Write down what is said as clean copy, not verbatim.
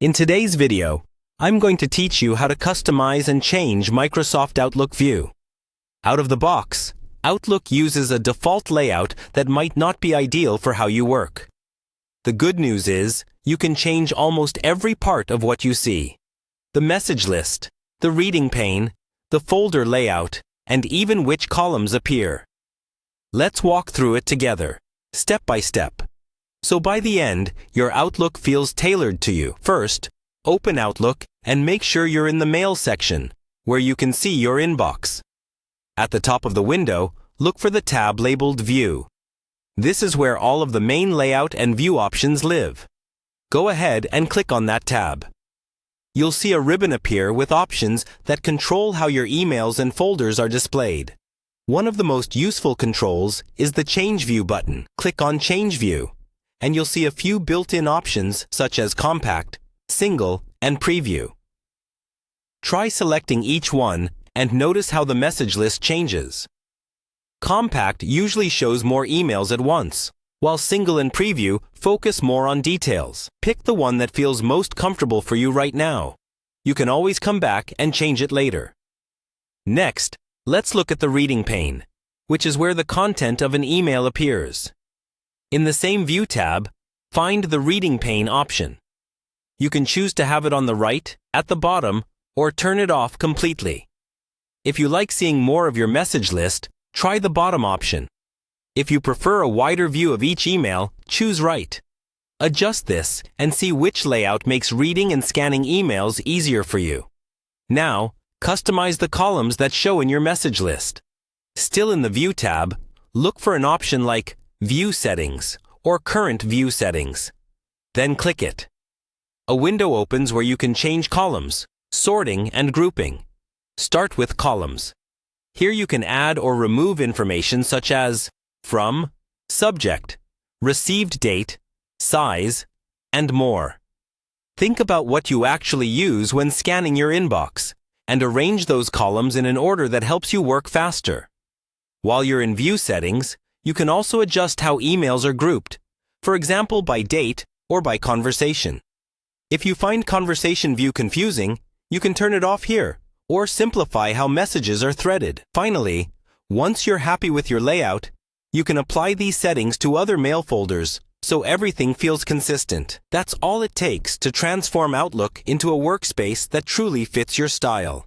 In today's video, I'm going to teach you how to customize and change Microsoft Outlook View. Out of the box, Outlook uses a default layout that might not be ideal for how you work. The good news is, you can change almost every part of what you see. The message list, the reading pane, the folder layout, and even which columns appear. Let's walk through it together, step by step. So by the end, your Outlook feels tailored to you. First, open Outlook and make sure you're in the Mail section, where you can see your inbox. At the top of the window, look for the tab labeled View. This is where all of the main layout and view options live. Go ahead and click on that tab. You'll see a ribbon appear with options that control how your emails and folders are displayed. One of the most useful controls is the Change View button. Click on Change View, and you'll see a few built-in options such as Compact, Single, and Preview. Try selecting each one and notice how the message list changes. Compact usually shows more emails at once, while Single and Preview focus more on details. Pick the one that feels most comfortable for you right now. You can always come back and change it later. Next, let's look at the reading pane, which is where the content of an email appears. In the same View tab, find the Reading Pane option. You can choose to have it on the right, at the bottom, or turn it off completely. If you like seeing more of your message list, try the bottom option. If you prefer a wider view of each email, choose Right. Adjust this and see which layout makes reading and scanning emails easier for you. Now, customize the columns that show in your message list. Still in the View tab, look for an option like View Settings or Current View Settings. Then click it. A window opens where you can change columns, sorting, and grouping. Start with columns. Here you can add or remove information such as From, Subject, Received Date, Size, and more. Think about what you actually use when scanning your inbox, and arrange those columns in an order that helps you work faster. While you're in View Settings, you can also adjust how emails are grouped, for example by date or by conversation. If you find Conversation View confusing, you can turn it off here, or simplify how messages are threaded. Finally, once you're happy with your layout, you can apply these settings to other mail folders so everything feels consistent. That's all it takes to transform Outlook into a workspace that truly fits your style.